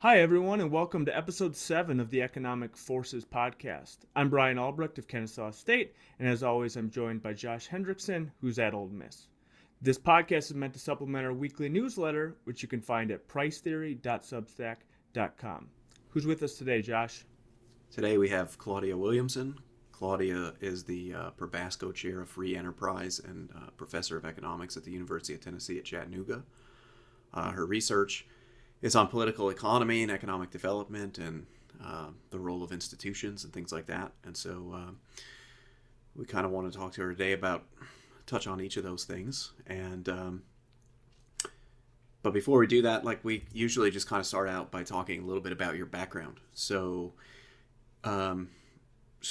Hi, everyone, and welcome to episode 7 of the Economic Forces podcast. I'm Brian Albrecht of Kennesaw State, and as always, I'm joined by Josh Hendrickson, who's at Ole Miss. This podcast is meant to supplement our weekly newsletter, which you can find at pricetheory.substack.com. Who's with us today, Josh? Today we have Claudia Williamson. Claudia is the Probasco Chair of Free Enterprise and Professor of Economics at the University of Tennessee at Chattanooga. Her research is on political economy and economic development and the role of institutions and things like that. And so we kind of want to talk to her today about, touch on each of those things. And but before we do that, like we usually just kind of start out by talking a little bit about your background. So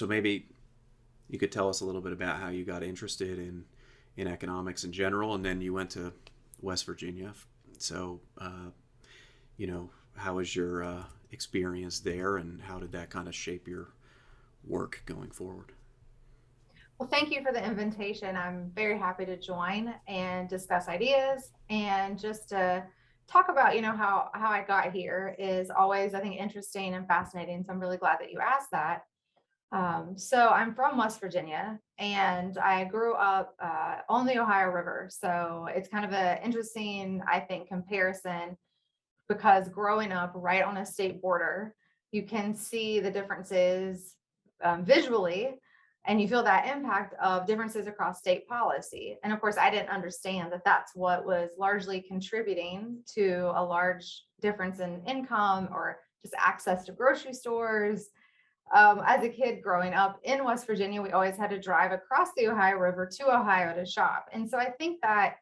maybe you could tell us a little bit about how you got interested in economics in general, and then you went to West Virginia. So, how was your experience there, and how did that kind of shape your work going forward? Well, thank you for the invitation. I'm very happy to join and discuss ideas and just to talk about, how I got here is always, I think, interesting and fascinating. So I'm really glad that you asked that. So I'm from West Virginia, and I grew up on the Ohio River. So it's kind of an interesting, I think, comparison because growing up right on a state border, you can see the differences visually, and you feel that impact of differences across state policy. And of course, I didn't understand that that's what was largely contributing to a large difference in income or just access to grocery stores. As a kid growing up in West Virginia, we always had to drive across the Ohio River to Ohio to shop. And so I think that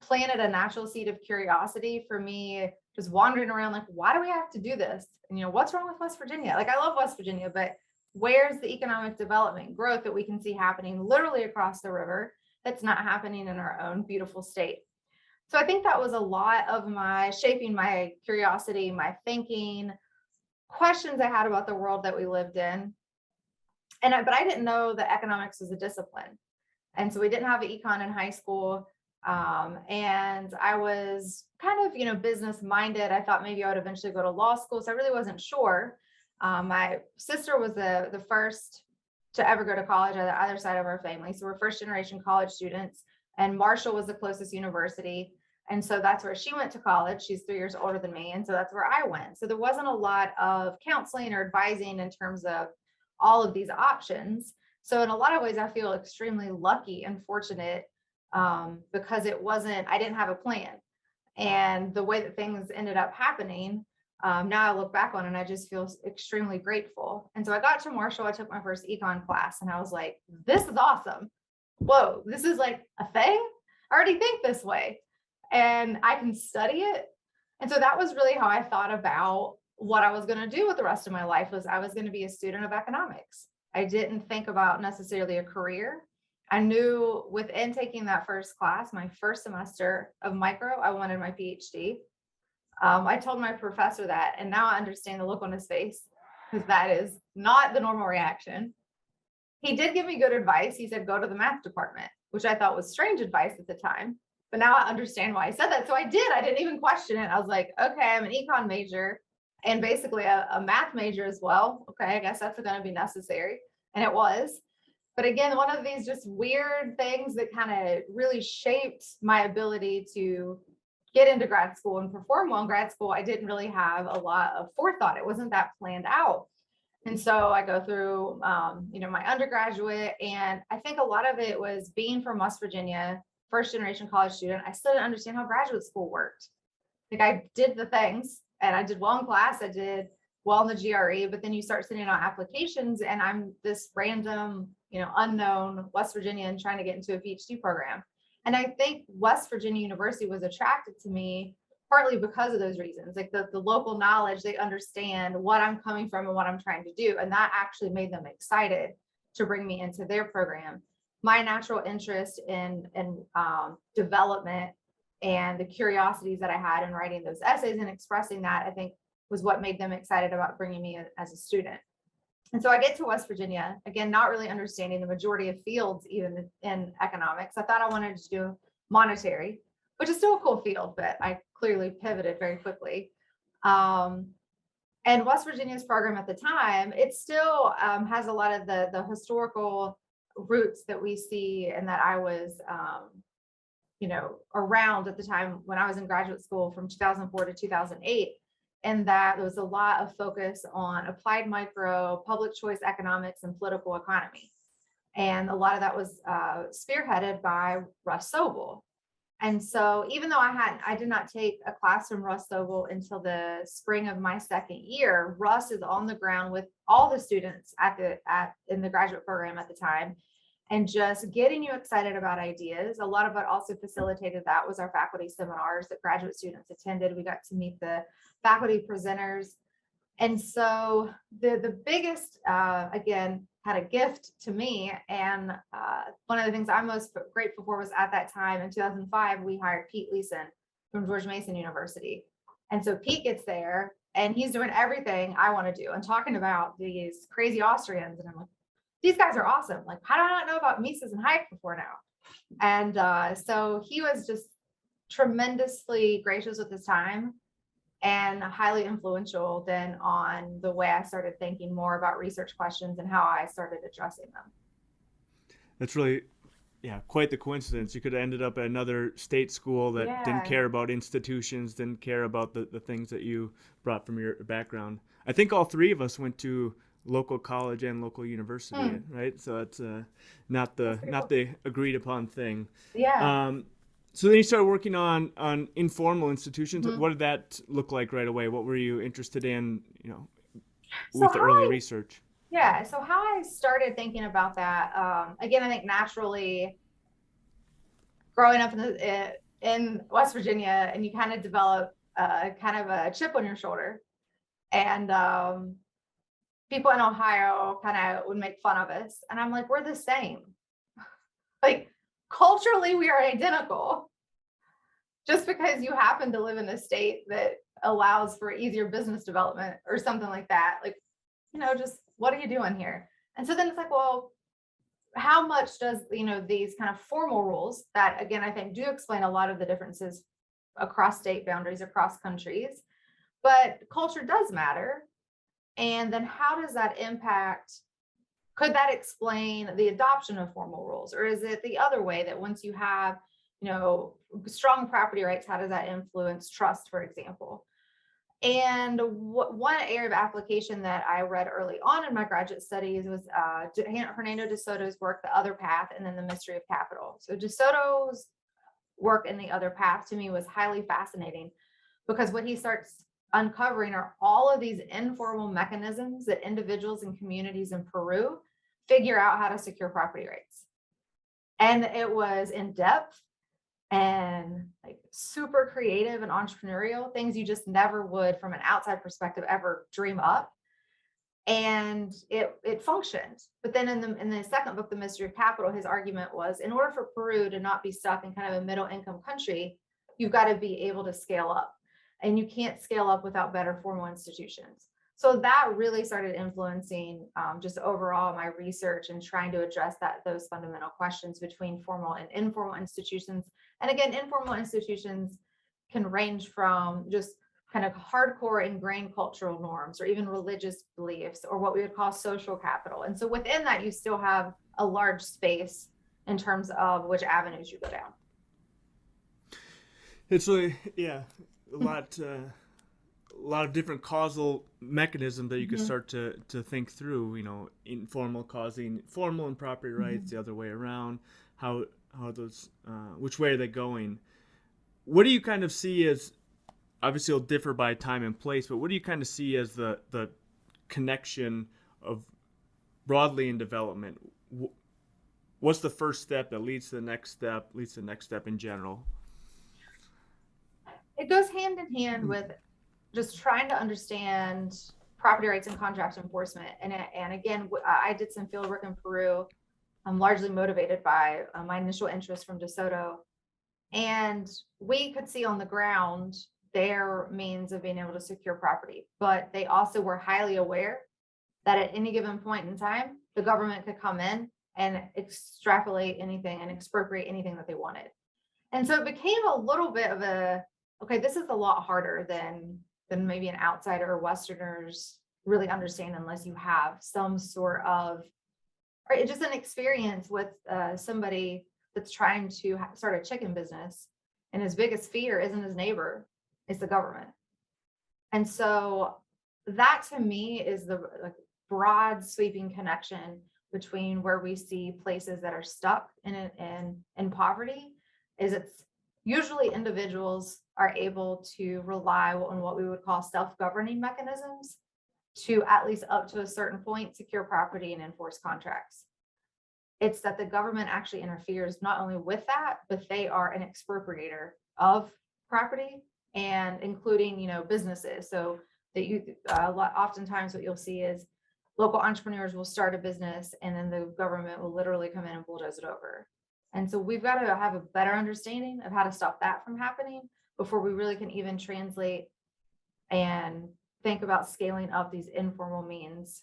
planted a natural seed of curiosity for me, just wandering around like, why do we have to do this? And, what's wrong with West Virginia? Like, I love West Virginia, but where's the economic development growth that we can see happening literally across the river that's not happening in our own beautiful state? So I think that was a lot of my shaping my curiosity, my thinking, questions I had about the world that we lived in. But I didn't know that economics was a discipline. And so we didn't have an econ in high school. And I was kind of, business minded. I thought maybe I would eventually go to law school. So I really wasn't sure. My sister was the first to ever go to college on the other side of our family. So we're first generation college students, and Marshall was the closest university. And so that's where she went to college. She's 3 years older than me. And so that's where I went. So there wasn't a lot of counseling or advising in terms of all of these options. So in a lot of ways, I feel extremely lucky and fortunate because I didn't have a plan. And the way that things ended up happening, now I look back on it and I just feel extremely grateful. And so I got to Marshall, I took my first econ class, and I was like, this is awesome. Whoa, this is like a thing. I already think this way and I can study it. And so that was really how I thought about what I was going to do with the rest of my life. Was I was going to be a student of economics. I didn't think about necessarily a career. I knew within taking that first class, my first semester of micro, I wanted my PhD. I told my professor that, and now I understand the look on his face, because that is not the normal reaction. He did give me good advice. He said, go to the math department, which I thought was strange advice at the time. But now I understand why he said that. So I did. I didn't even question it. I was like, okay, I'm an econ major and basically a math major as well. Okay, I guess that's going to be necessary. And it was. But again, one of these just weird things that kind of really shaped my ability to get into grad school and perform well in grad school. I didn't really have a lot of forethought. It wasn't that planned out. And so I go through, my undergraduate, and I think a lot of it was being from West Virginia, first generation college student. I still didn't understand how graduate school worked. Like, I did the things and I did well in class. I did well in the GRE, but then you start sending out applications, and I'm this random, unknown West Virginian trying to get into a PhD program. And I think West Virginia University was attracted to me partly because of those reasons, like the local knowledge. They understand what I'm coming from and what I'm trying to do. And that actually made them excited to bring me into their program. My natural interest in development and the curiosities that I had in writing those essays and expressing that, I think, was what made them excited about bringing me as a student. And so I get to West Virginia, again, not really understanding the majority of fields, even in economics. I thought I wanted to do monetary, which is still a cool field, but I clearly pivoted very quickly. And West Virginia's program at the time, it still has a lot of the historical roots that we see and that I was, around at the time when I was in graduate school from 2004 to 2008. And that there was a lot of focus on applied micro, public choice economics, and political economy. And a lot of that was spearheaded by Russ Sobel. And so even though I did not take a class from Russ Sobel until the spring of my second year, Russ is on the ground with all the students in the graduate program at the time, and just getting you excited about ideas. A lot of what also facilitated that was our faculty seminars that graduate students attended. We got to meet the faculty presenters. And so the biggest, again, had a gift to me. And one of the things I'm most grateful for was at that time in 2005, we hired Pete Leeson from George Mason University. And so Pete gets there and he's doing everything I want to do and talking about these crazy Austrians. And I'm like, these guys are awesome. Like, how do I not know about Mises and Hayek before now? And so he was just tremendously gracious with his time and highly influential then on the way I started thinking more about research questions and how I started addressing them. That's really, quite the coincidence. You could have ended up at another state school that didn't care about institutions, didn't care about the things that you brought from your background. I think all three of us went to local college and local university, right? So it's not the agreed upon thing. Yeah. So then you started working on informal institutions. What did that look like right away? What were you interested in, with the early research? Yeah. So how I started thinking about that, again, I think naturally growing up in West Virginia, and you kind of develop kind of a chip on your shoulder. And people in Ohio kind of would make fun of us. And I'm like, we're the same. Like, culturally, we are identical. Just because you happen to live in a state that allows for easier business development or something like that, like, just what are you doing here? And so then it's like, well, how much does, these kind of formal rules that, again, I think do explain a lot of the differences across state boundaries, across countries, but culture does matter. And then how does that impact? Could that explain the adoption of formal rules? Or is it the other way that once you have, strong property rights, how does that influence trust, for example? And one area of application that I read early on in my graduate studies was Hernando de Soto's work, The Other Path, and then The Mystery of Capital. So de Soto's work in The Other Path to me was highly fascinating because what he starts uncovering are all of these informal mechanisms that individuals and communities in Peru figure out how to secure property rights. And it was in depth and like super creative and entrepreneurial, things you just never would from an outside perspective ever dream up. And it functioned. But then in the second book, The Mystery of Capital, his argument was in order for Peru to not be stuck in kind of a middle income country, you've got to be able to scale up. And you can't scale up without better formal institutions. So that really started influencing just overall my research and trying to address those fundamental questions between formal and informal institutions. And again, informal institutions can range from just kind of hardcore ingrained cultural norms or even religious beliefs or what we would call social capital. And so within that, you still have a large space in terms of which avenues you go down. It's really, a lot of different causal mechanisms that you can start to think through, informal causing formal and property rights, the other way around, how those, which way are they going? What do you kind of see as, obviously it'll differ by time and place, but what do you kind of see as the connection of broadly in development? What's the first step that leads to the next step, in general? It goes hand in hand with just trying to understand property rights and contract enforcement. And again, I did some field work in Peru. I'm largely motivated by my initial interest from De Soto. And we could see on the ground their means of being able to secure property, but they also were highly aware that at any given point in time, the government could come in and extrapolate anything and expropriate anything that they wanted. And so it became a little bit of okay, this is a lot harder than than maybe an outsider or Westerners really understand unless you have some sort of, or just an experience with somebody that's trying to start a chicken business, and his biggest fear isn't his neighbor, it's the government. And so that to me is the like broad sweeping connection between where we see places that are stuck in poverty is it's usually individuals are able to rely on what we would call self-governing mechanisms to, at least up to a certain point, secure property and enforce contracts. It's that the government actually interferes not only with that, but they are an expropriator of property, and including, businesses. So that oftentimes what you'll see is local entrepreneurs will start a business and then the government will literally come in and bulldoze it over. And so we've got to have a better understanding of how to stop that from happening before we really can even translate and think about scaling up these informal means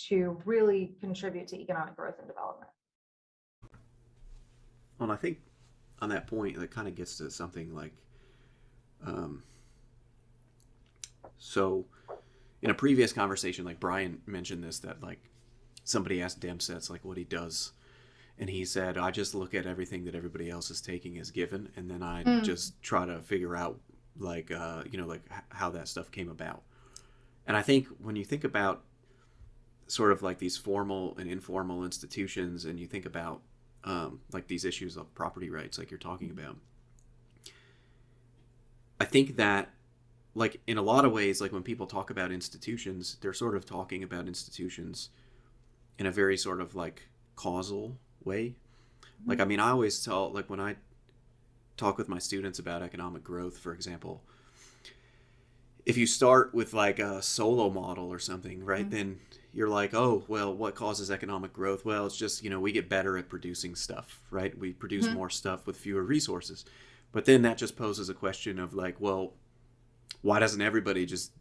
to really contribute to economic growth and development. Well, I think on that point, that kind of gets to something like, so in a previous conversation, like Brian mentioned this, that like somebody asked Dempsets like what he does. And he said, I just look at everything that everybody else is taking as given. And then I just try to figure out like, like how that stuff came about. And I think when you think about sort of like these formal and informal institutions, and you think about like these issues of property rights, like you're talking about, I think that like in a lot of ways, like when people talk about institutions, they're sort of talking about institutions in a very sort of like causal way. Like, I mean, I always tell, like when I talk with my students about economic growth, for example, if you start with like a solo model or something, right, then you're like, oh, well, what causes economic growth? Well, it's just, we get better at producing stuff, right? We produce more stuff with fewer resources. But then that just poses a question of like, well, why doesn't everybody just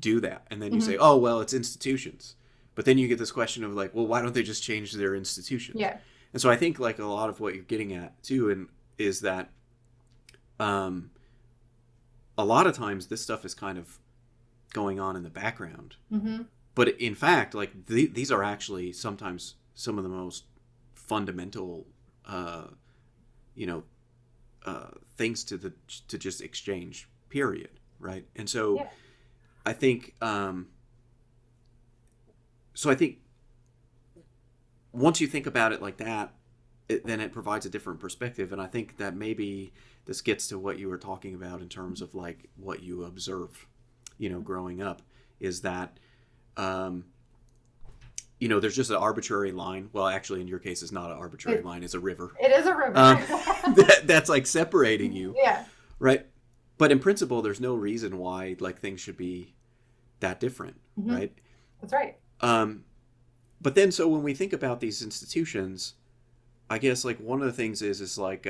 do that? And then you say, oh, well, it's institutions. But then you get this question of like, well, why don't they just change their institutions? Yeah. And so I think like a lot of what you're getting at too, is that a lot of times this stuff is kind of going on in the background. But in fact, like these are actually sometimes some of the most fundamental, things to just exchange, period. Right. And so I think, once you think about it like that, then it provides a different perspective. And I think that maybe this gets to what you were talking about in terms of like what you observe, growing up, is that, there's just an arbitrary line. Well, actually, in your case, it's not an arbitrary line. It's a river. It is a river. That's like separating you. Yeah. Right. But in principle, there's no reason why like things should be that different. Right. That's right. But then, so when we think about these institutions, I guess like one of the things is like,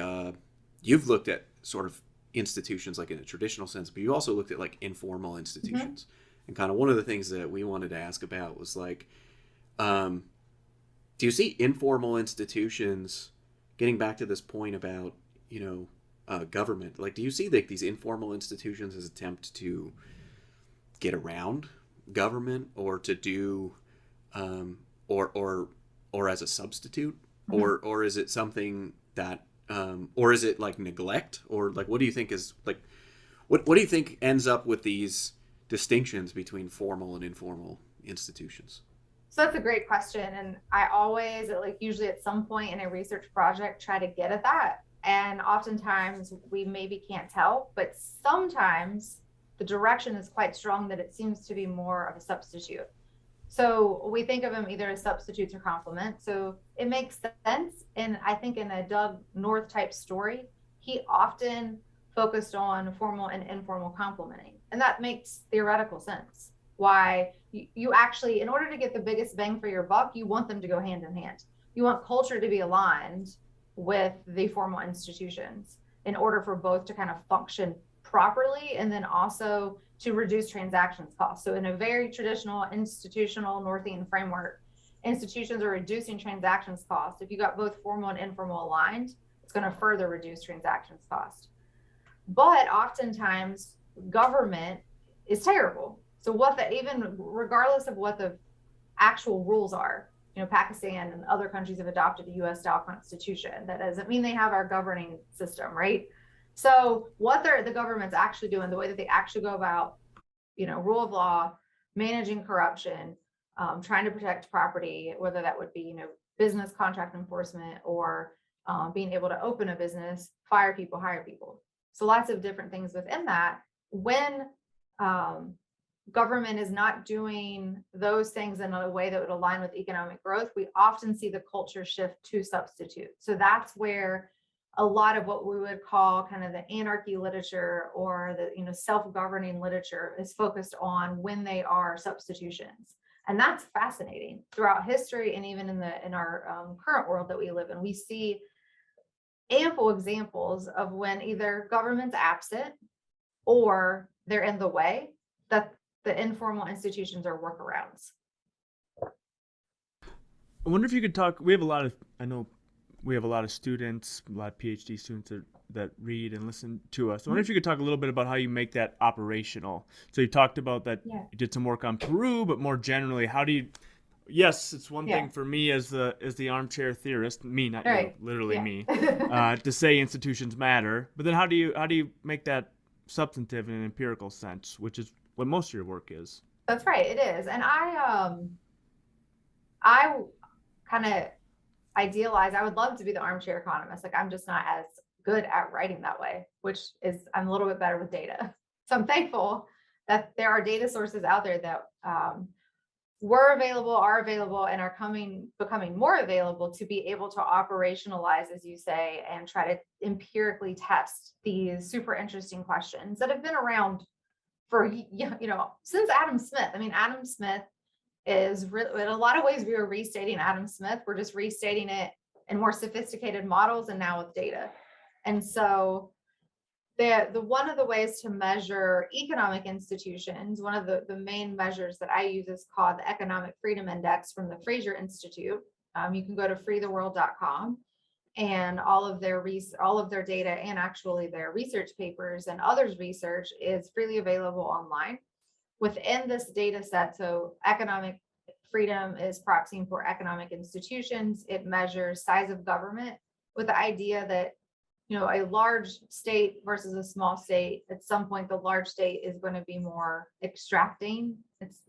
you've looked at sort of institutions like in a traditional sense, but you also looked at like informal institutions. And kind of one of the things that we wanted to ask about was like, do you see informal institutions, getting back to this point about, government, like, do you see like these informal institutions as attempt to get around government, or to do, or as a substitute, or is it something that, or is it like neglect, or like, what do you think is like, what do you think ends up with these distinctions between formal and informal institutions? So that's a great question. And I always, like usually at some point in a research project, try to get at that. And oftentimes we maybe can't tell, but sometimes the direction is quite strong that it seems to be more of a substitute. So we think of them either as substitutes or complement. So it makes sense. And I think in a Doug North type story, he often focused on formal and informal complementing. And that makes theoretical sense. Why you actually, in order to get the biggest bang for your buck, you want them to go hand in hand. You want culture to be aligned with the formal institutions in order for both to kind of function properly, and then also to reduce transactions costs. So in a very traditional institutional Northian framework, institutions are reducing transactions costs. If you got both formal and informal aligned, it's going to further reduce transactions cost. But oftentimes government is terrible. So what the, even regardless of what the actual rules are, Pakistan and other countries have adopted the US style constitution. That doesn't mean they have our governing system, right? So what the government's actually doing, the way that they actually go about, rule of law, managing corruption, trying to protect property, whether that would be, business contract enforcement or being able to open a business, fire people, hire people. So lots of different things within that. When government is not doing those things in a way that would align with economic growth, we often see the culture shift to substitute. So that's where a lot of what we would call kind of the anarchy literature or the self-governing literature is focused on when they are substitutions. And that's fascinating throughout history, and even in our current world that we live in, we see ample examples of when either government's absent or they're in the way, that the informal institutions are workarounds. I wonder if you could talk. I know we have a lot of students, a lot of PhD students that read and listen to us. I wonder if you could talk a little bit about how you make that operational. So you talked about that you did some work on Peru, but more generally, how do you? Yes, it's one thing for me as the armchair theorist, me, not you, literally me, to say institutions matter. But then how do you make that substantive in an empirical sense, which is what most of your work is? That's right, it is. And I kind of idealize, I would love to be the armchair economist. Like, I'm just not as good at writing that way, which is, I'm a little bit better with data. So I'm thankful that there are data sources out there that are available, and are becoming more available to be able to operationalize, as you say, and try to empirically test these super interesting questions that have been around for, since Adam Smith. I mean, Adam Smith is really, in a lot of ways, we were restating Adam Smith. We're just restating it in more sophisticated models and now with data. And so the one of the ways to measure economic institutions, one of the main measures that I use is called the Economic Freedom Index from the Fraser Institute. You can go to freetheworld.com, and all of their data, and actually their research papers and others' research, is freely available online. Within this data set, so economic freedom is proxying for economic institutions. It measures size of government with the idea that, a large state versus a small state, at some point, the large state is going to be more extracting. It's,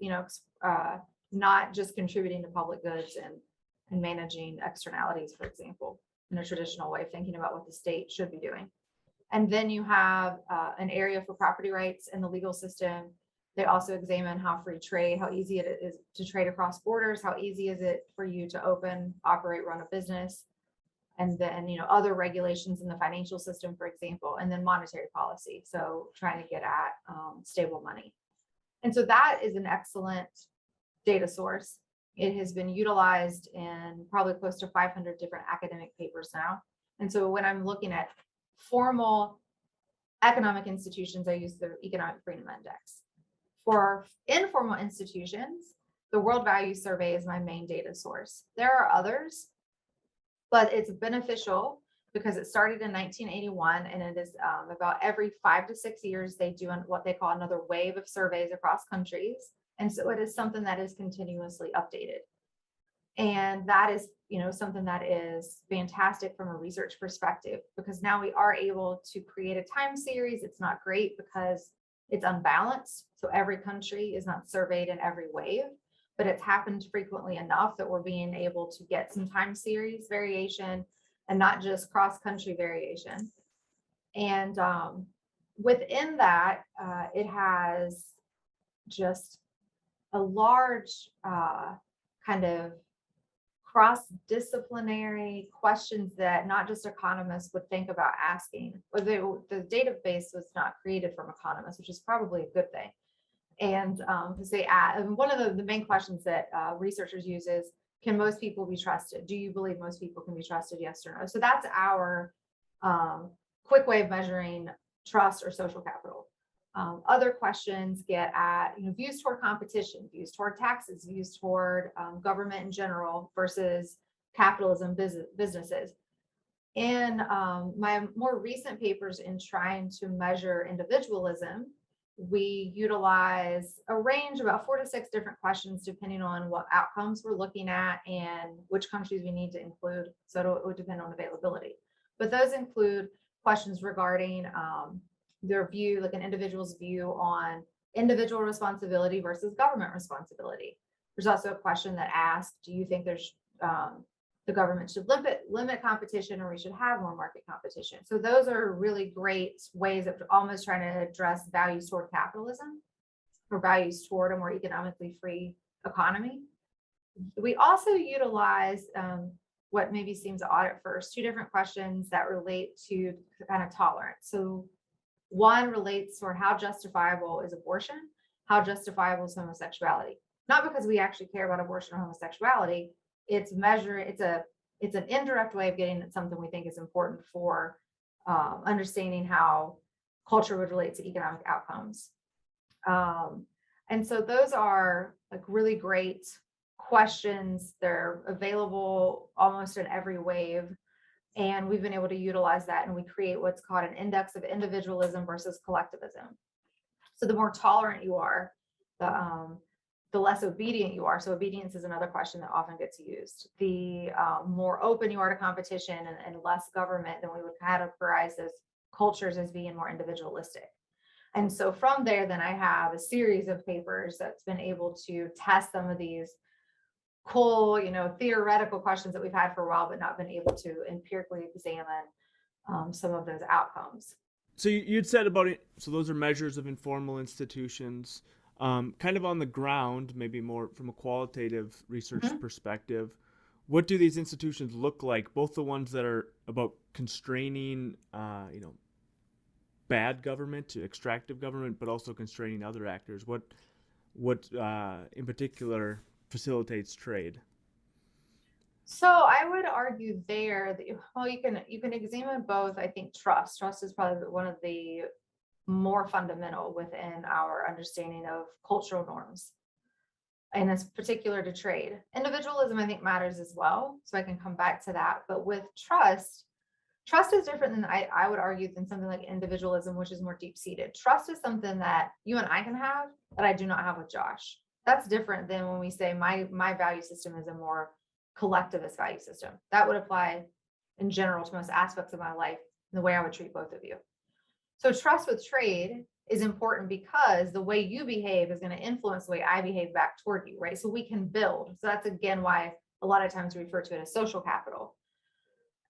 not just contributing to public goods and managing externalities, for example, in a traditional way of thinking about what the state should be doing. And then you have an area for property rights in the legal system. They also examine how free trade, how easy it is to trade across borders, how easy is it for you to open, operate, run a business, and then, other regulations in the financial system, for example, and then monetary policy. So trying to get at stable money. And so that is an excellent data source. It has been utilized in probably close to 500 different academic papers now. And so when I'm looking at formal economic institutions, I use the Economic Freedom Index. For informal institutions, the World Value Survey is my main data source. There are others, but it's beneficial because it started in 1981, and it is about every 5 to 6 years they do what they call another wave of surveys across countries. And so it is something that is continuously updated. And that is, something that is fantastic from a research perspective, because now we are able to create a time series. It's not great because it's unbalanced. So every country is not surveyed in every wave, but it's happened frequently enough that we're being able to get some time series variation and not just cross-country variation. And within that, it has just a large kind of cross-disciplinary questions that not just economists would think about asking. But the database was not created from economists, which is probably a good thing. And because one of the main questions that researchers use is, can most people be trusted? Do you believe most people can be trusted? Yes or no? So that's our quick way of measuring trust or social capital. Other questions get at views toward competition, views toward taxes, views toward government in general versus capitalism businesses. In my more recent papers in trying to measure individualism, we utilize a range about 4 to 6 different questions depending on what outcomes we're looking at and which countries we need to include. So it would depend on availability. But those include questions regarding their view, like an individual's view on individual responsibility versus government responsibility. There's also a question that asks, do you think there's the government should limit competition, or we should have more market competition? So those are really great ways of almost trying to address values toward capitalism or values toward a more economically free economy. We also utilize what maybe seems odd at first, 2 different questions that relate to kind of tolerance. So one relates to how justifiable is abortion, how justifiable is homosexuality. Not because we actually care about abortion or homosexuality, it's an indirect way of getting at something we think is important for understanding how culture would relate to economic outcomes. And so those are like really great questions. They're available almost in every wave. And we've been able to utilize that, and we create what's called an index of individualism versus collectivism. So the more tolerant you are, the less obedient you are. So obedience is another question that often gets used. The more open you are to competition and less government, then we would categorize those cultures as being more individualistic. And so from there, then I have a series of papers that's been able to test some of these cool, theoretical questions that we've had for a while, but not been able to empirically examine some of those outcomes. So you'd said about it. So those are measures of informal institutions. Kind of on the ground, maybe more from a qualitative research perspective, what do these institutions look like? Both the ones that are about constraining, bad government, extractive government, but also constraining other actors. What in particular facilitates trade? So I would argue there that, well, you can examine both. I think trust is probably one of the more fundamental within our understanding of cultural norms, and it's particular to trade. Individualism, I think, matters as well, so I can come back to that. But with trust is different than I would argue than something like individualism, which is more deep-seated. Trust is something that you and I can have that I do not have with Josh. That's different than when we say my value system is a more collectivist value system. That would apply in general to most aspects of my life, the way I would treat both of you. So trust with trade is important because the way you behave is going to influence the way I behave back toward you, right? So we can build. So that's again why a lot of times we refer to it as social capital.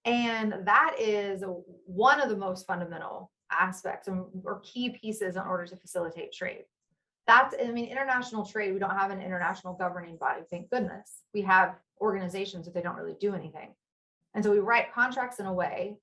And that is one of the most fundamental aspects or key pieces in order to facilitate trade. International trade, we don't have an international governing body, thank goodness. We have organizations, but they don't really do anything. And so we write contracts in a way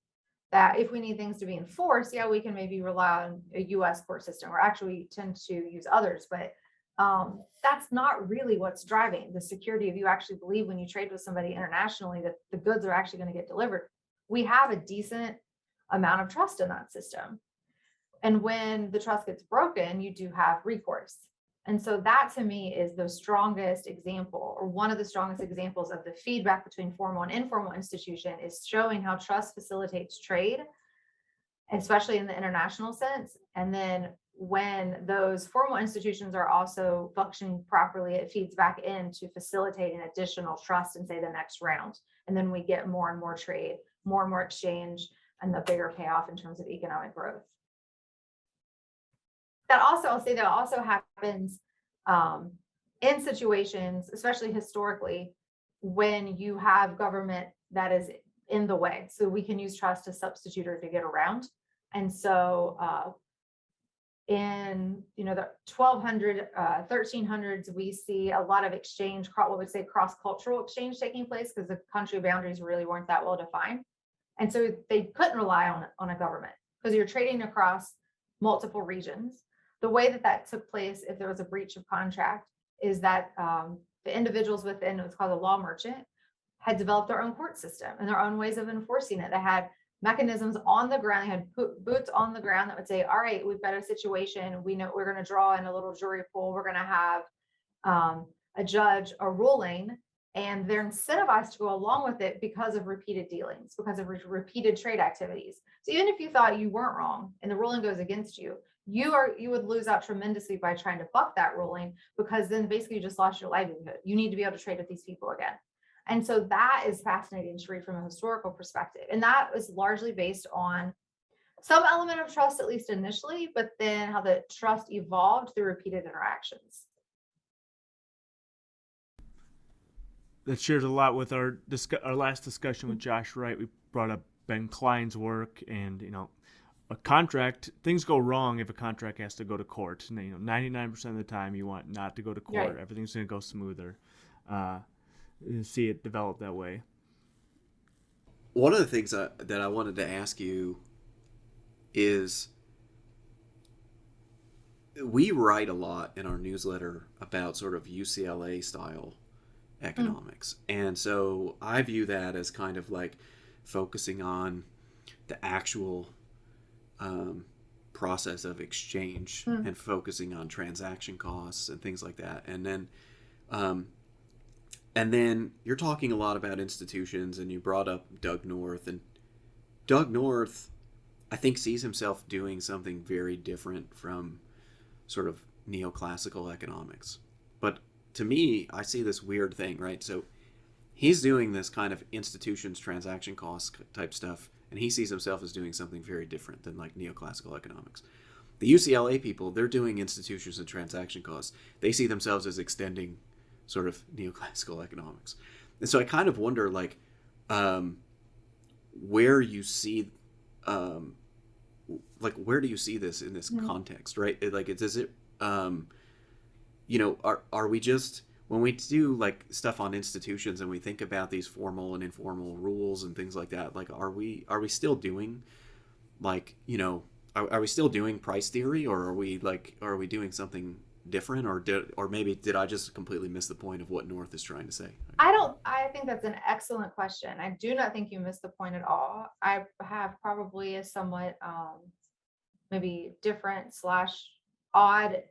that if we need things to be enforced, we can maybe rely on a US court system, or actually we tend to use others, but that's not really what's driving the security of you actually believe when you trade with somebody internationally that the goods are actually going to get delivered. We have a decent amount of trust in that system. And when the trust gets broken, you do have recourse. And so that to me is the strongest example, or one of the strongest examples of the feedback between formal and informal institution, is showing how trust facilitates trade, especially in the international sense. And then when those formal institutions are also functioning properly, it feeds back into facilitating additional trust in, say, the next round. And then we get more and more trade, more and more exchange, and the bigger payoff in terms of economic growth. I'll say that also happens in situations, especially historically, when you have government that is in the way. So we can use trust as substitute or to get around. And so in the 1300s, we see a lot of exchange, what we say cross-cultural exchange taking place, because the country boundaries really weren't that well defined. And so they couldn't rely on a government because you're trading across multiple regions. The way that took place, if there was a breach of contract, is that the individuals within what's called a law merchant had developed their own court system and their own ways of enforcing it. They had mechanisms on the ground. They had boots on the ground that would say, all right, we've got a situation. We know we're going to draw in a little jury pool. We're going to have a judge, a ruling, and they're incentivized to go along with it because of repeated dealings, because of repeated trade activities. So even if you thought you weren't wrong and the ruling goes against you, you would lose out tremendously by trying to buck that ruling, because then basically you just lost your livelihood. You need to be able to trade with these people again. And so that is fascinating to read from a historical perspective. And that is largely based on some element of trust, at least initially, but then how the trust evolved through repeated interactions. That shares a lot with our last discussion with Josh Wright. We brought up Ben Klein's work, and a contract, things go wrong if a contract has to go to court. 99% of the time you want not to go to court. Right. Everything's going to go smoother. See it develop that way. One of the things that I wanted to ask you is, we write a lot in our newsletter about sort of UCLA style economics. And so I view that as kind of like focusing on the actual process of exchange and focusing on transaction costs and things like that. And then you're talking a lot about institutions, and you brought up Doug North. And Doug North, I think, sees himself doing something very different from sort of neoclassical economics. But to me, I see this weird thing, right? So he's doing this kind of institutions, transaction costs type stuff, and he sees himself as doing something very different than like neoclassical economics. The UCLA people, they're doing institutions and transaction costs. They see themselves as extending sort of neoclassical economics. And so I kind of wonder, like, where you see, where do you see this in this context, right? Like, are we just, when we do like stuff on institutions and we think about these formal and informal rules and things like that, like, are we still doing like, are we still doing price theory, or are we doing something different, or maybe did I just completely miss the point of what North is trying to say? I think that's an excellent question. I do not think you missed the point at all. I have probably a somewhat maybe different / odd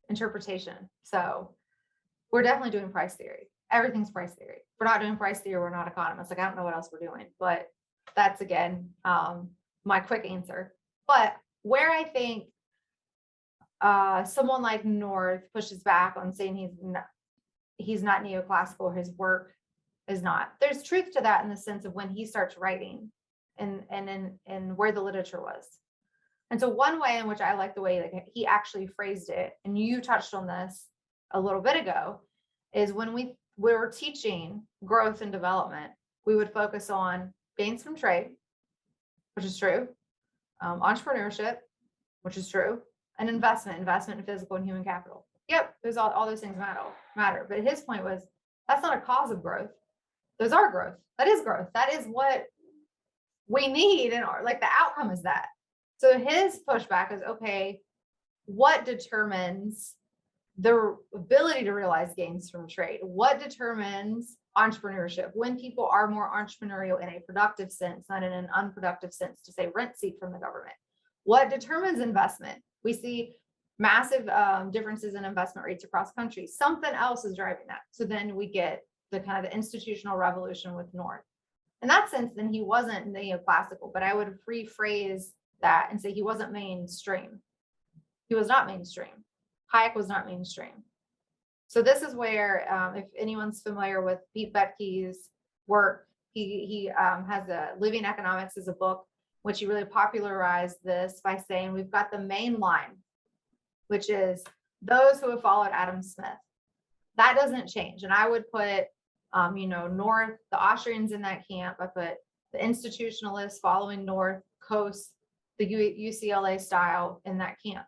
interpretation. So we're definitely doing price theory. Everything's price theory. If we're not doing price theory, we're not economists. Like, I don't know what else we're doing, but that's, again, my quick answer. But where I think someone like North pushes back on saying he's not neoclassical, or his work is not, there's truth to that in the sense of when he starts writing and where the literature was. And so one way in which I like the way like he actually phrased it, and you touched on this a little bit ago, is when we were teaching growth and development, we would focus on gains from trade, which is true, entrepreneurship, which is true, and investment in physical and human capital. Yep, there's all those things matter. But his point was, that's not a cause of growth. Those are growth. That is growth. That is what we need, and like the outcome is that. So his pushback is, okay, what determines the ability to realize gains from trade? What determines entrepreneurship? When people are more entrepreneurial in a productive sense, not in an unproductive sense, to say rent seek from the government. What determines investment? We see massive differences in investment rates across countries. Something else is driving that. So then we get the kind of the institutional revolution with North. In that sense, then he wasn't neoclassical, but I would rephrase that and say he wasn't mainstream. He was not mainstream. Hayek was not mainstream. So this is where, if anyone's familiar with Pete Boettke's work, he has a Living Economics as a book, which he really popularized this by saying we've got the main line, which is those who have followed Adam Smith. That doesn't change. And I would put, North, the Austrians in that camp. I put the institutionalists following North, Coast, the UCLA style in that camp.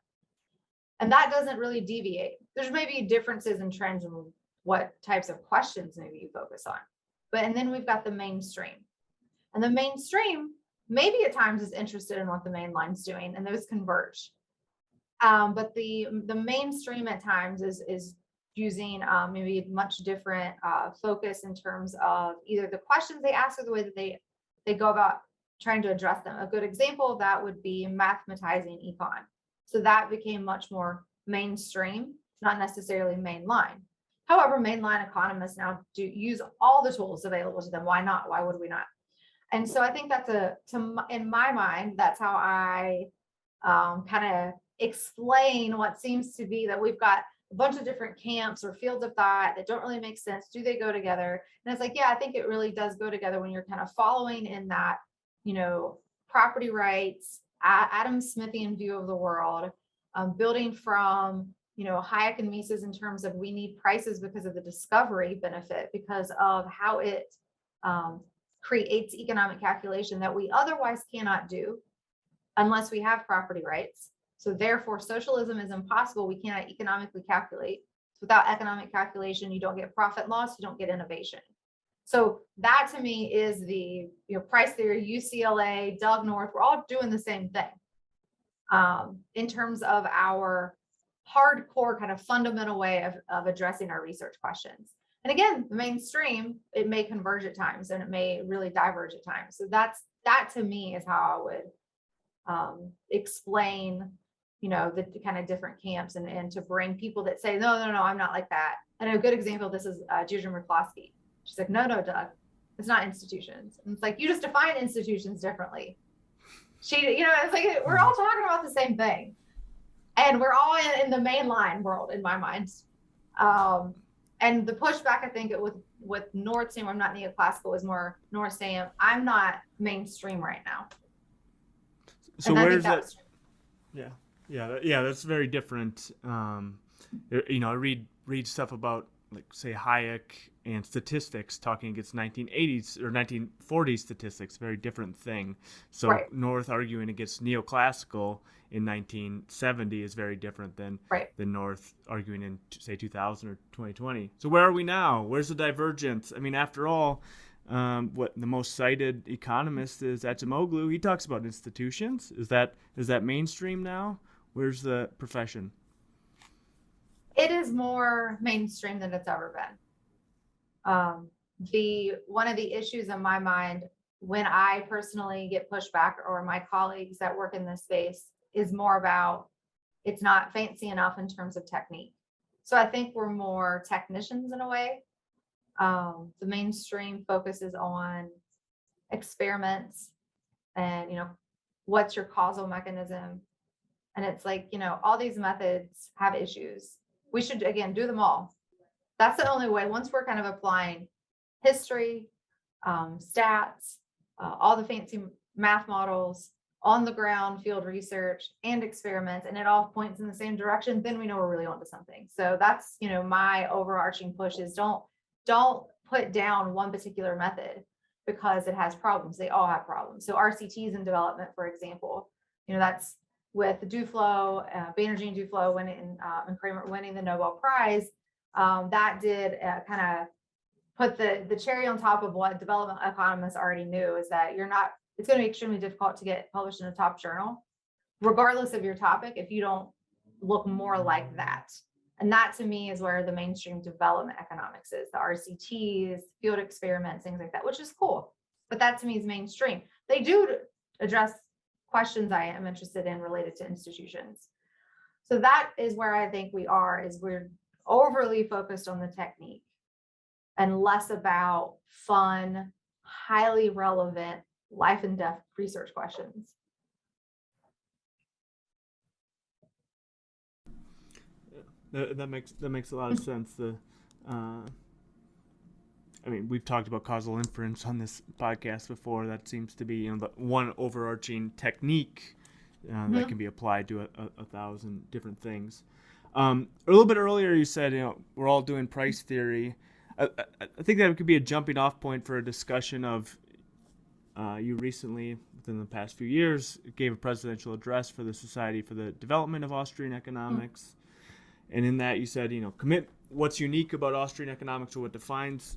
And that doesn't really deviate. There's maybe differences in trends and what types of questions maybe you focus on. And then we've got the mainstream. And the mainstream maybe at times is interested in what the main line's doing, and those converge. But the mainstream at times is using maybe much different focus in terms of either the questions they ask or the way that they go about trying to address them. A good example of that would be mathematizing econ. So that became much more mainstream, not necessarily mainline. However, mainline economists now do use all the tools available to them. Why not? Why would we not? And so I think that's in my mind, that's how I kind of explain what seems to be that we've got a bunch of different camps or fields of thought that don't really make sense. Do they go together? And it's like, yeah, I think it really does go together when you're kind of following in that, property rights, Adam Smithian view of the world, building from, Hayek and Mises in terms of we need prices because of the discovery benefit, because of how it creates economic calculation that we otherwise cannot do unless we have property rights. So therefore, socialism is impossible. We cannot economically calculate. Without economic calculation, you don't get profit loss, you don't get innovation. So that to me is the price theory, UCLA, Doug North, we're all doing the same thing in terms of our hardcore kind of fundamental way of addressing our research questions. And again, the mainstream, it may converge at times and it may really diverge at times. So that to me is how I would explain the kind of different camps and to bring people that say, no, I'm not like that. And a good example of this is Deirdre McCloskey. She's like, no, Doug, it's not institutions. And it's like, you just define institutions differently. It's like, we're all talking about the same thing. And we're all in the mainline world, in my mind. And the pushback, I think, with North saying I'm not neoclassical is more North saying I'm not mainstream right now. So where's that? Yeah, that's very different. I read stuff about, like, say, Hayek and statistics talking against 1980s or 1940s statistics, very different thing. So right. North arguing against neoclassical in 1970 is very different than North arguing in, say, 2000 or 2020. So where are we now? Where's the divergence? I mean, after all, what the most cited economist is Acemoglu. He talks about institutions. Is that mainstream now? Where's the profession? It is more mainstream than it's ever been. One of the issues in my mind when I personally get pushback, or my colleagues that work in this space, is more about it's not fancy enough in terms of technique. So I think we're more technicians in a way. The mainstream focuses on experiments and, what's your causal mechanism? And it's like, all these methods have issues. We should, again, do them all. That's the only way. Once we're kind of applying history, stats, all the fancy math models, on the ground field research and experiments, and it all points in the same direction, then we know we're really onto something. So that's, my overarching push is don't put down one particular method because it has problems. They all have problems. So RCTs in development, for example, that's with Duflo, Banerjee and Duflo winning and Kramer winning the Nobel Prize. That did kind of put the cherry on top of what development economists already knew, is that it's going to be extremely difficult to get published in a top journal, regardless of your topic, if you don't look more like that. And that to me is where the mainstream development economics is, the RCTs, field experiments, things like that, which is cool. But that to me is mainstream. They do address questions I am interested in related to institutions. So that is where I think we're overly focused on the technique and less about fun, highly relevant life and death research questions. That makes a lot of sense. We've talked about causal inference on this podcast before. That seems to be the one overarching technique that can be applied to a thousand different things. A little bit earlier, you said we're all doing price theory. I think that could be a jumping off point for a discussion of you recently, within the past few years, gave a presidential address for the Society for the Development of Austrian Economics. And in that you said, commit what's unique about Austrian economics, or what defines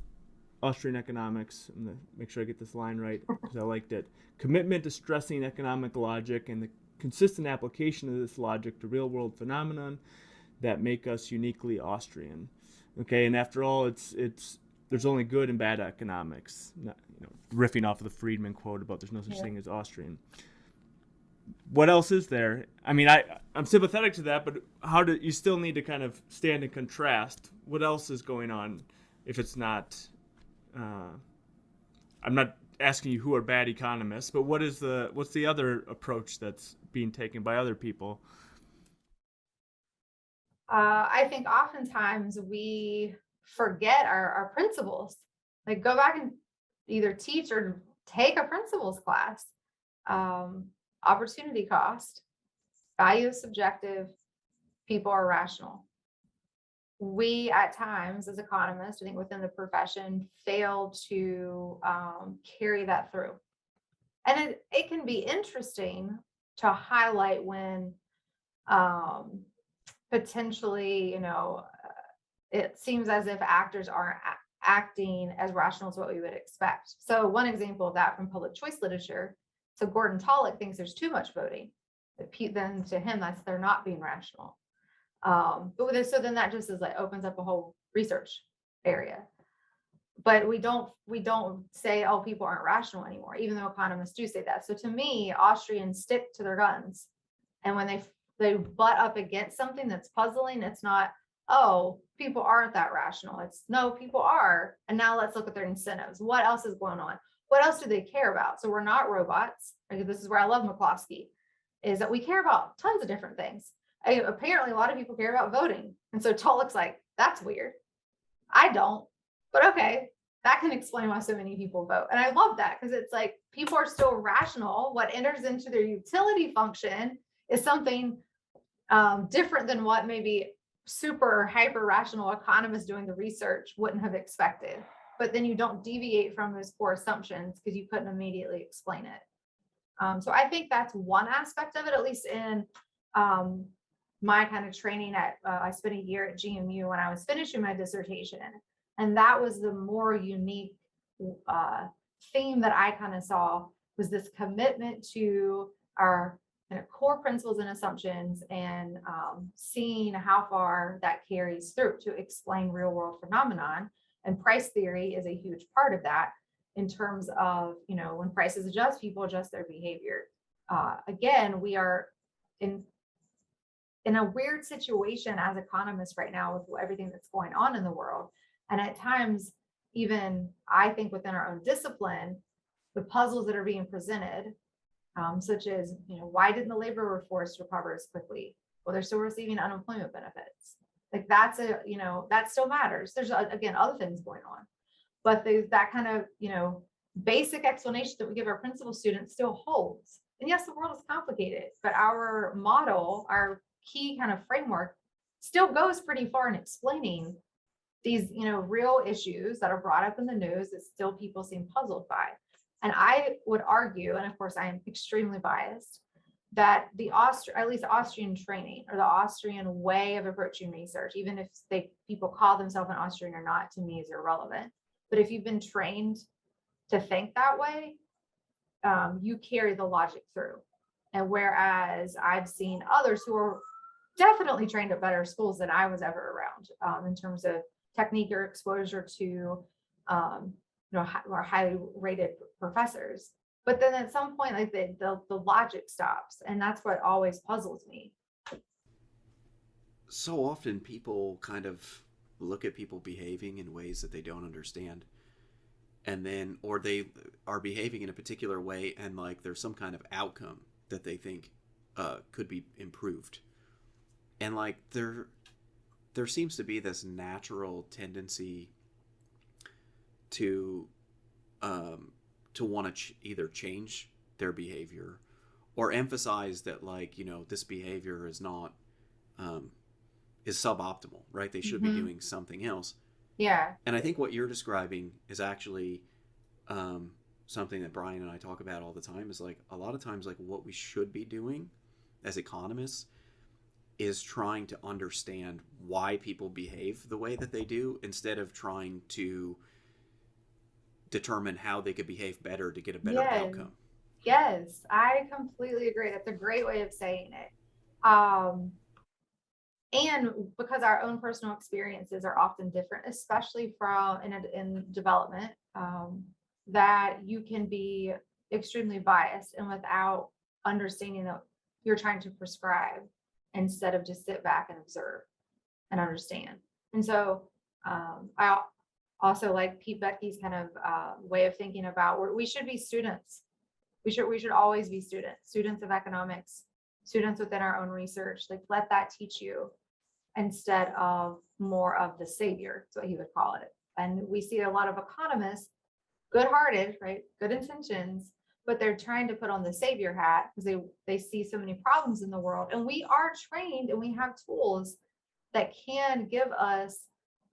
Austrian economics. I'm going to make sure I get this line right because I liked it. Commitment to stressing economic logic and the consistent application of this logic to real world phenomenon that make us uniquely Austrian. Okay, and after all, it's there's only good and bad economics. Not, riffing off of the Friedman quote about there's no such thing as Austrian. What else is there? I'm sympathetic to that, but you still need to kind of stand and contrast. What else is going on if it's not? I'm not asking you who are bad economists, but what's the other approach that's being taken by other people? I think oftentimes we forget our principles. Like go back and either teach or take a principles class. Um, Opportunity cost, value is subjective, people are rational. We at times as economists, I think within the profession, fail to carry that through. And it can be interesting to highlight when um, potentially, it seems as if actors aren't acting as rational as what we would expect. So one example of that from public choice literature. So Gordon Tullock thinks there's too much voting. Then to him, they're not being rational. So then that just is like opens up a whole research area. But we don't say, oh, people aren't rational anymore, even though economists do say that. So to me, Austrians stick to their guns. And when they butt up against something that's puzzling, it's not, oh, people aren't that rational. It's no, people are. And now let's look at their incentives. What else is going on? What else do they care about? So we're not robots. Like, this is where I love McCloskey, is that we care about tons of different things. Apparently, a lot of people care about voting. And so Tulloch's like, that's weird. I don't. But okay, that can explain why so many people vote. And I love that because it's like people are still rational. What enters into their utility function is something different than what maybe super hyper rational economists doing the research wouldn't have expected. But then you don't deviate from those core assumptions because you couldn't immediately explain it. So I think that's one aspect of it, at least in my kind of training I spent a year at GMU when I was finishing my dissertation. And that was the more unique theme that I kind of saw, was this commitment to our kind of core principles and assumptions, and seeing how far that carries through to explain real world phenomenon. And price theory is a huge part of that, in terms of, when prices adjust, people adjust their behavior. Again, we are in a weird situation as economists right now with everything that's going on in the world. And at times, even I think within our own discipline, the puzzles that are being presented, such as, why didn't the labor force recover as quickly? Well, they're still receiving unemployment benefits. Like that still matters. There's again, other things going on, but that kind of, basic explanation that we give our principal students still holds. And yes, the world is complicated, but our model, our key kind of framework still goes pretty far in explaining these, real issues that are brought up in the news that still people seem puzzled by. And I would argue, and of course I am extremely biased, that at least Austrian training, or the Austrian way of approaching research, even if people call themselves an Austrian or not, to me is irrelevant. But if you've been trained to think that way, you carry the logic through. And whereas I've seen others who are definitely trained at better schools than I was ever around, in terms of technique or exposure to more highly rated professors. But then at some point, like the logic stops, and that's what always puzzles me. So often people kind of look at people behaving in ways that they don't understand, and then, or they are behaving in a particular way, and like there's some kind of outcome that they think could be improved. And like there seems to be this natural tendency to want to either change their behavior or emphasize that, like, this behavior is not is suboptimal, right? They should be doing something else. Yeah. And I think what you're describing is actually something that Brian and I talk about all the time, is like a lot of times, like, what we should be doing as economists is trying to understand why people behave the way that they do, instead of trying to determine how they could behave better to get a better outcome. Yes, I completely agree. That's a great way of saying it. And because our own personal experiences are often different, especially in development, that you can be extremely biased, and without understanding that you're trying to prescribe instead of just sit back and observe and understand. And so I also like Pete Boettke's kind of way of thinking about where we should be students. We should always be students of economics, students within our own research. Like, let that teach you instead of more of the savior, is what he would call it. And we see a lot of economists, good-hearted, right? Good intentions, but they're trying to put on the savior hat because they see so many problems in the world. And we are trained and we have tools that can give us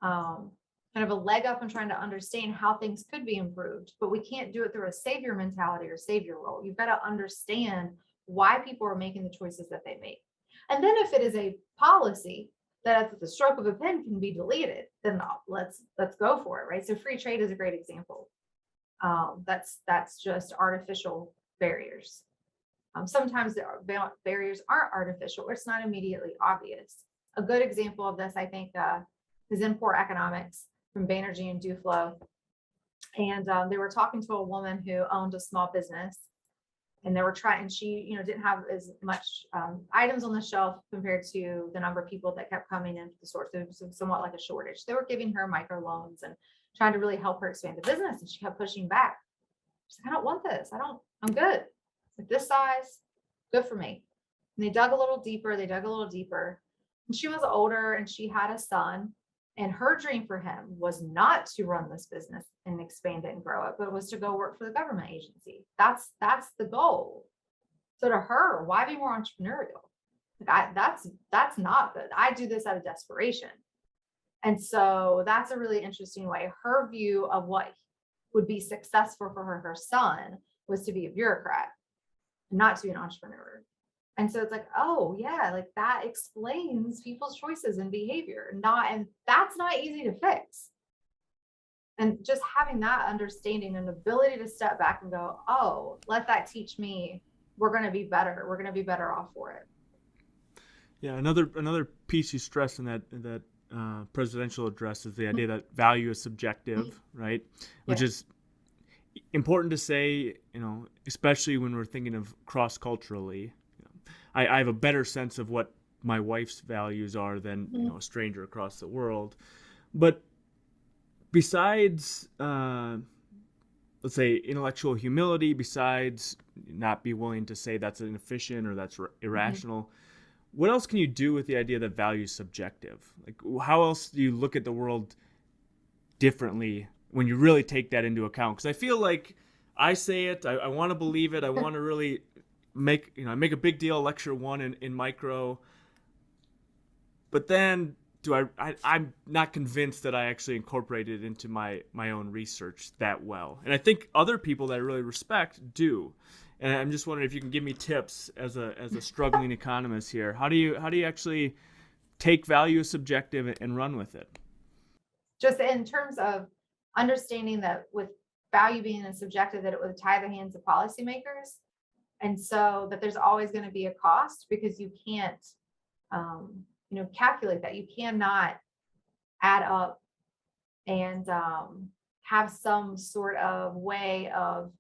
kind of a leg up in trying to understand how things could be improved, but we can't do it through a savior mentality or savior role. You've got to understand why people are making the choices that they make. And then if it is a policy that at the stroke of a pen can be deleted, then let's go for it, right? So free trade is a great example. That's just artificial barriers. Sometimes the barriers aren't artificial, or it's not immediately obvious. A good example of this, I think, is informal economics from Banerjee and Duflo. And they were talking to a woman who owned a small business, and they were trying, she, didn't have as much items on the shelf compared to the number of people that kept coming into the store. So it was somewhat like a shortage. They were giving her microloans and trying to really help her expand the business. And she kept pushing back. She's like, I don't want this. I'm good. Like this size, good for me. And they dug a little deeper. And she was older and she had a son. And her dream for him was not to run this business and expand it and grow it, but it was to go work for the government agency. That's the goal. So to her, why be more entrepreneurial? Like that's not good. I do this out of desperation. And so that's a really interesting way. Her view of what would be successful for her son was to be a bureaucrat, not to be an entrepreneur. And so it's like, oh yeah, like that explains people's choices and behavior. And that's not easy to fix. And just having that understanding and ability to step back and go, oh, let that teach me, we're going to be better. We're going to be better off for it. Yeah. Another piece you stress in that presidential address is the idea that value is subjective, right? Which is important to say, especially when we're thinking of cross-culturally. I have a better sense of what my wife's values are than a stranger across the world. But besides, let's say, intellectual humility, besides not be willing to say that's inefficient or that's irrational, what else can you do with the idea that value is subjective? Like, how else do you look at the world differently when you really take that into account? Because I feel like I say it, I want to believe it, I want to really make a big deal, lecture one in micro, but then I'm not convinced that I actually incorporated it into my own research that well. And I think other people that I really respect do. And I'm just wondering if you can give me tips as a struggling economist here. How do you actually take value as subjective and run with it? Just in terms of understanding that with value being a subjective, that it would tie the hands of policymakers. And so that there's always going to be a cost because you can't, calculate that. You cannot add up and have some sort of way of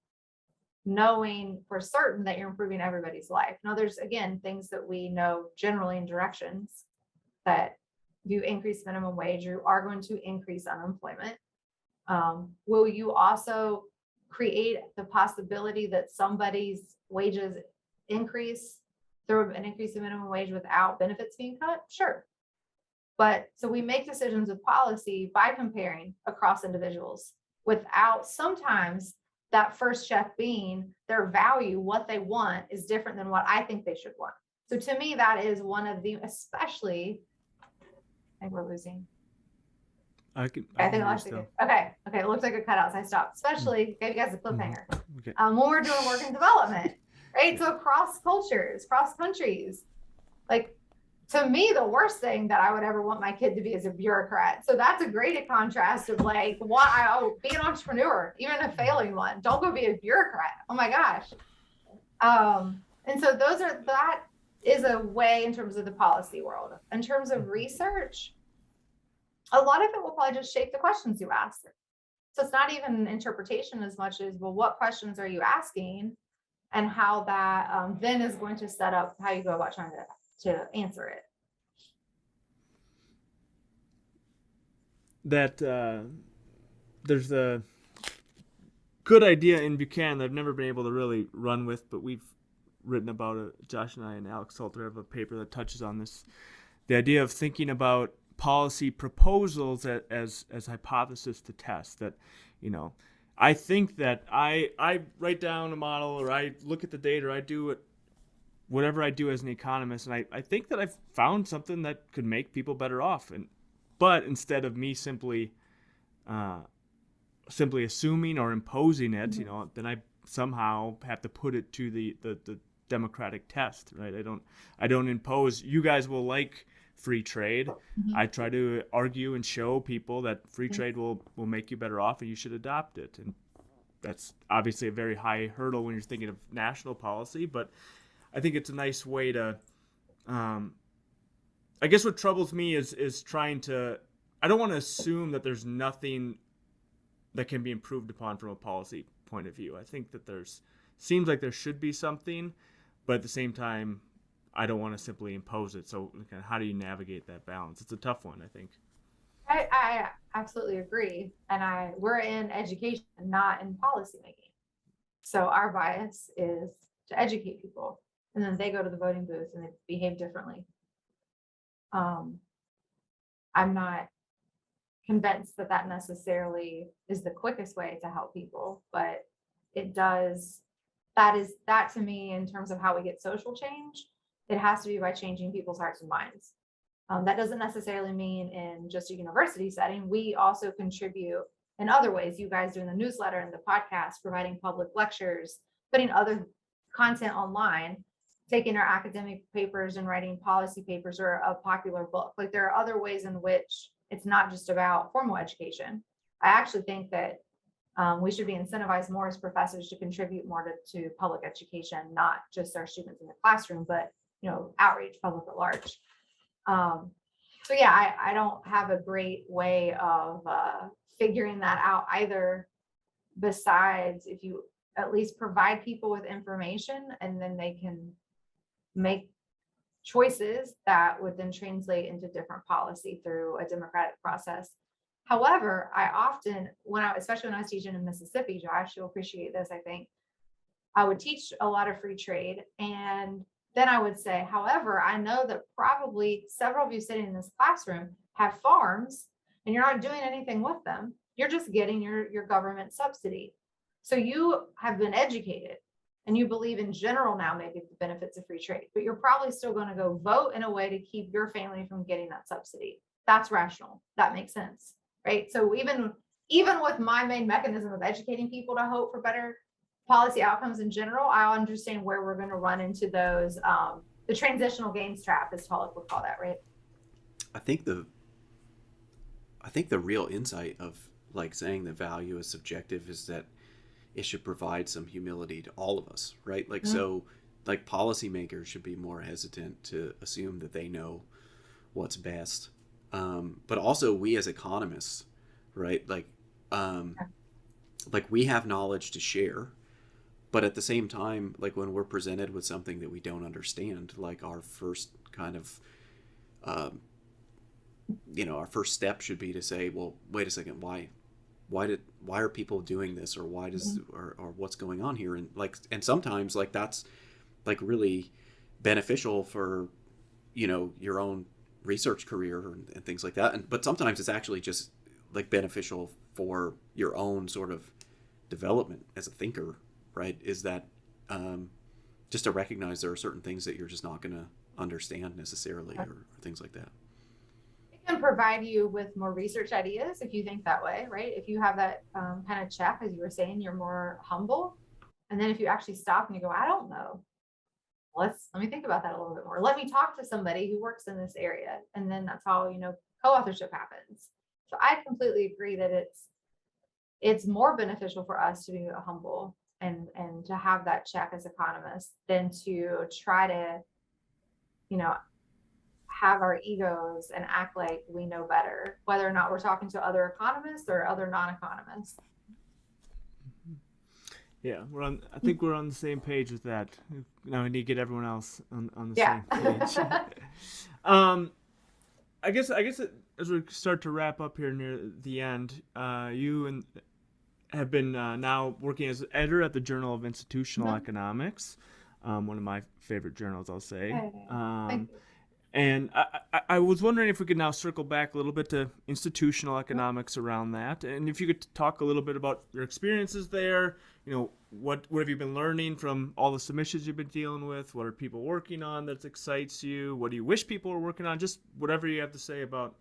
knowing for certain that you're improving everybody's life. Now, there's, again, things that we know generally in directions that if you increase minimum wage, you are going to increase unemployment. Will you also create the possibility that somebody's wages increase through an increase in minimum wage without benefits being cut? Sure. But so we make decisions with policy by comparing across individuals without sometimes that first check being their value, what they want is different than what I think they should want. So to me, that is one of the, especially, I think we're losing. I think I lost it. Okay. It looks like a cutout, so I stopped. Especially, gave you guys a cliffhanger. Okay. When we're doing work and development, right? So across cultures, cross countries, like to me, the worst thing that I would ever want my kid to be is a bureaucrat. So that's a great contrast of like, be an entrepreneur, even a failing one. Don't go be a bureaucrat. Oh my gosh. And so that is a way in terms of the policy world. In terms of research, a lot of it will probably just shape the questions you ask. So it's not even interpretation as much as, well, what questions are you asking and how that then is going to set up how you go about trying to answer it. That there's a good idea in Buchanan that I've never been able to really run with, but we've written about it. Josh and I and Alex Salter have a paper that touches on this the idea of thinking about policy proposals as hypothesis to test. That, I think that I write down a model, or I look at the data, or I do whatever I do as an economist, and I think that I've found something that could make people better off. But instead of me simply assuming or imposing it, then I somehow have to put it to the democratic test, right? I don't impose. You guys will like free trade. Mm-hmm. I try to argue and show people that free trade will make you better off, and you should adopt it. And that's obviously a very high hurdle when you're thinking of national policy, but I think it's a nice way to. I guess what troubles me is trying to. I don't want to assume that there's nothing that can be improved upon from a policy point of view. I think that seems like there should be something, but at the same time, I don't want to simply impose it. So how do you navigate that balance? It's a tough one, I think. I absolutely agree. And we're in education, not in policymaking. So our bias is to educate people. And then they go to the voting booth and they behave differently. I'm not convinced that necessarily is the quickest way to help people, but it does. That to me, in terms of how we get social change, it has to be by changing people's hearts and minds. That doesn't necessarily mean in just a university setting. We also contribute in other ways. You guys doing the newsletter and the podcast, providing public lectures, putting other content online, taking our academic papers and writing policy papers or a popular book. Like, there are other ways in which it's not just about formal education. I actually think that we should be incentivized more as professors to contribute more to public education, not just our students in the classroom, but outreach, public at large. So yeah, I don't have a great way of figuring that out either, besides if you at least provide people with information and then they can make choices that would then translate into different policy through a democratic process. However, I often, especially when I was teaching in Mississippi, Josh, you'll appreciate this, I think, I would teach a lot of free trade. And then I would say, however, I know that probably several of you sitting in this classroom have farms and you're not doing anything with them. You're just getting your government subsidy. So you have been educated and you believe in general now maybe the benefits of free trade, but you're probably still going to go vote in a way to keep your family from getting that subsidy. That's rational. That makes sense, right? So even with my main mechanism of educating people to hope for better policy outcomes in general, I understand where we're going to run into those, the transitional gains trap, as Pollock would call that, right? I think the real insight of like saying the value is subjective is that it should provide some humility to all of us, right? Like, so like policymakers should be more hesitant to assume that they know what's best. But also we as economists, right? Like we have knowledge to share, but at the same time, like when we're presented with something that we don't understand, like our first kind of, our first step should be to say, well, wait a second, why are people doing this, or why does, or what's going on here? And sometimes like that's like really beneficial for, your own research career and things like that. But sometimes it's actually just like beneficial for your own sort of development as a thinker, right? Is that just to recognize there are certain things that you're just not going to understand necessarily, or things like that. It can provide you with more research ideas if you think that way, right? If you have that kind of check, as you were saying, you're more humble. And then if you actually stop and you go, I don't know, let me think about that a little bit more. Let me talk to somebody who works in this area. And then that's how, co-authorship happens. So I completely agree that it's more beneficial for us to be humble and to have that check as economists than to try to, have our egos and act like we know better, whether or not we're talking to other economists or other non-economists. Yeah, I think we're on the same page with that. Now we need to get everyone else on the same page. I guess as we start to wrap up here near the end, you have been now working as editor at the Journal of Institutional Economics, one of my favorite journals, I'll say. Thank you. And I was wondering if we could now circle back a little bit to institutional economics around that, and if you could talk a little bit about your experiences there. What have you been learning from all the submissions you've been dealing with? What are people working on that excites you? What do you wish people were working on? Just whatever you have to say about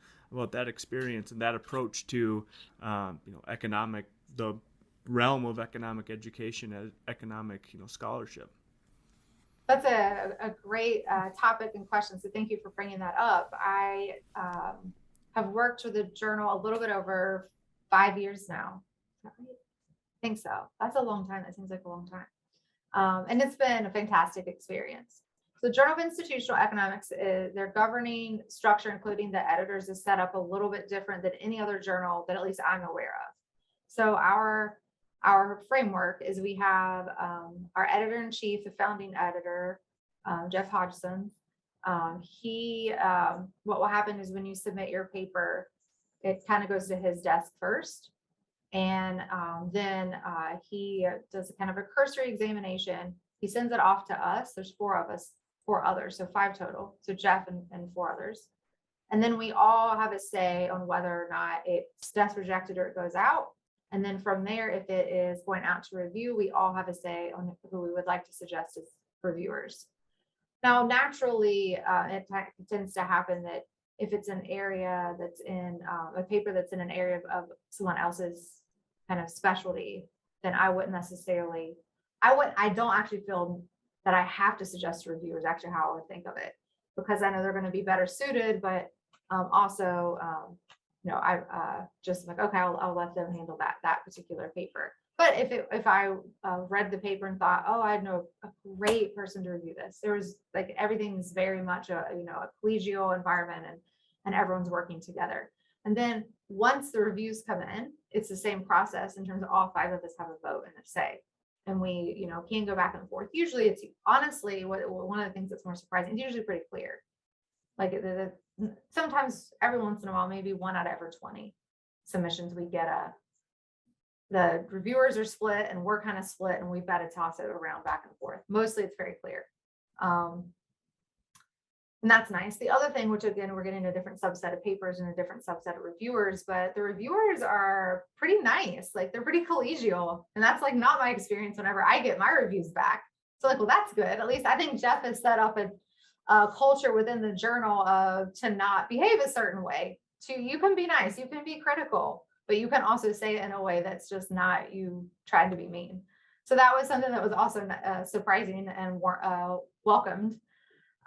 that experience and that approach to the realm of economic education and economic scholarship. That's a great topic and question. So thank you for bringing that up. I have worked with the journal a little bit over 5 years now. Is that right? I think so. That's a long time. That seems like a long time. And it's been a fantastic experience. So the Journal of Institutional Economics, their governing structure, including the editors, is set up a little bit different than any other journal that at least I'm aware of. So our framework is we have our editor-in-chief, the founding editor, Jeff Hodgson. What will happen is when you submit your paper, it kind of goes to his desk first. And then he does a kind of a cursory examination. He sends it off to us. There's 4 of us, 4 others, so 5 total. So Jeff and 4 others. And then we all have a say on whether or not it's desk rejected or it goes out. And then from there, if it is going out to review, we all have a say on who we would like to suggest as reviewers. Now, naturally, it tends to happen that if it's an area that's in a paper that's in an area of someone else's kind of specialty, then I don't actually feel that I have to suggest to reviewers actually how I would think of it, because I know they're going to be better suited, but also, I just like, okay, I'll let them handle that particular paper. But if I read the paper and thought, oh, I know a great person to review this, there was like everything's very much a collegial environment and everyone's working together. And then once the reviews come in, it's the same process in terms of all 5 of us have a vote and a say. And we, can go back and forth. Usually it's honestly one of the things that's more surprising, it's usually pretty clear. Like sometimes every once in a while, maybe 1 out of every 20 submissions, we get the reviewers are split and we're kind of split and we've got to toss it around back and forth. Mostly it's very clear. And that's nice. The other thing, which again, we're getting a different subset of papers and a different subset of reviewers, but the reviewers are pretty nice. Like they're pretty collegial. And that's like not my experience whenever I get my reviews back. So like, well, that's good. At least I think Jeff has set up a culture within the journal to not behave a certain way. You can be nice, you can be critical, but you can also say it in a way that's just not you trying to be mean. So that was something that was also surprising and welcomed.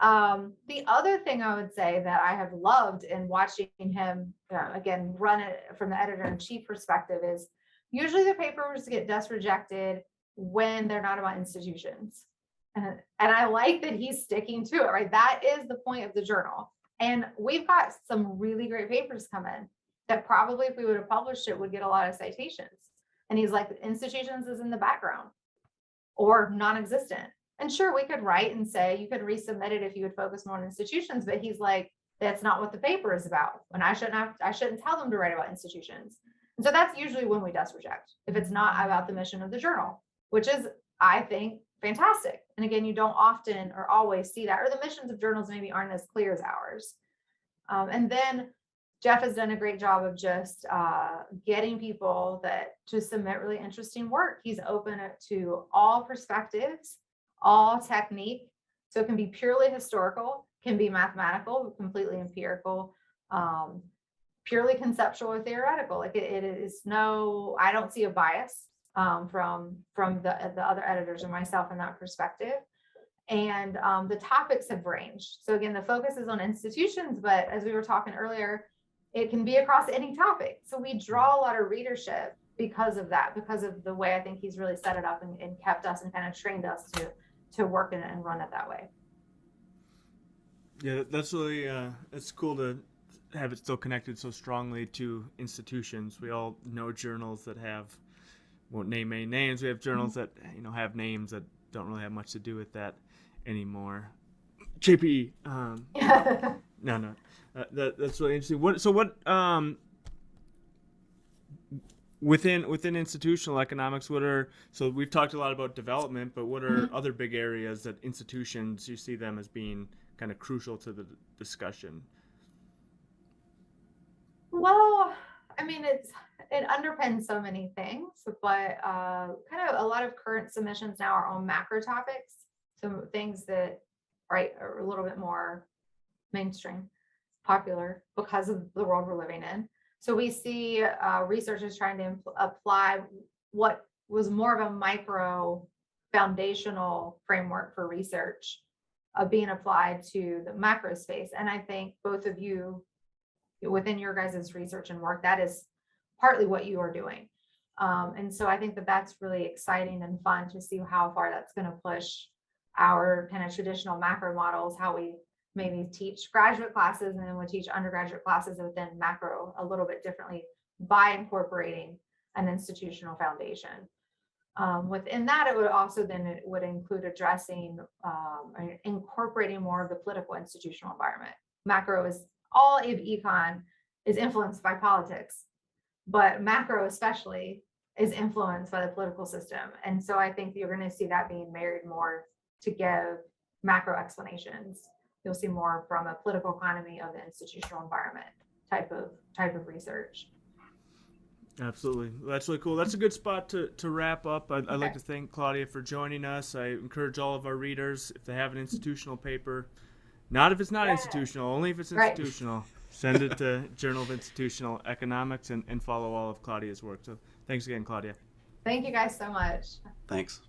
The other thing I would say that I have loved in watching him, again, run it from the editor-in-chief perspective is usually the papers get desk rejected when they're not about institutions. And I like that he's sticking to it, right? That is the point of the journal. And we've got some really great papers come in that probably if we would have published it would get a lot of citations. And he's like, institutions is in the background or non-existent. And sure, we could write and say, you could resubmit it if you would focus more on institutions, but he's like, that's not what the paper is about. When I shouldn't tell them to write about institutions. And so that's usually when we desk reject, if it's not about the mission of the journal, which is, I think, fantastic. And again, you don't often or always see that, or the missions of journals maybe aren't as clear as ours. And then Jeff has done a great job of just getting people to submit really interesting work. He's open to all perspectives, all technique. So it can be purely historical, can be mathematical, completely empirical, purely conceptual or theoretical. Like it is I don't see a bias from the other editors or myself in that perspective. And the topics have ranged. So again, the focus is on institutions, but as we were talking earlier, it can be across any topic. So we draw a lot of readership because of that, because of the way I think he's really set it up and kept us and kind of trained us to work and run it that way. Yeah, that's really, it's cool to have it still connected so strongly to institutions. We all know journals that won't name any names. We have journals that, have names that don't really have much to do with that anymore. JP, no. That's really interesting. Within institutional economics, so we've talked a lot about development, but what are other big areas that institutions you see them as being kind of crucial to the discussion? Well, I mean, it underpins so many things, but kind of a lot of current submissions now are on macro topics. So things that, right, are a little bit more mainstream, popular because of the world we're living in. So we see researchers trying to apply what was more of a micro foundational framework for research being applied to the macro space. And I think both of you, within your guys' research and work, that is partly what you are doing. And so I think that that's really exciting and fun to see how far that's going to push our kind of traditional macro models, how we maybe teach graduate classes and then we'll teach undergraduate classes within macro a little bit differently by incorporating an institutional foundation. Within that, it would include addressing incorporating more of the political institutional environment. Macro is all of econ is influenced by politics, but macro especially is influenced by the political system. And so I think you're going to see that being married more to give macro explanations. You'll see more from a political economy of the institutional environment type of research. Absolutely. That's really cool. That's a good spot to wrap up. I'd like to thank Claudia for joining us. I encourage all of our readers, if they have an institutional paper, not if it's not institutional, only if it's institutional, send it to Journal of Institutional Economics and follow all of Claudia's work. So thanks again, Claudia. Thank you guys so much. Thanks.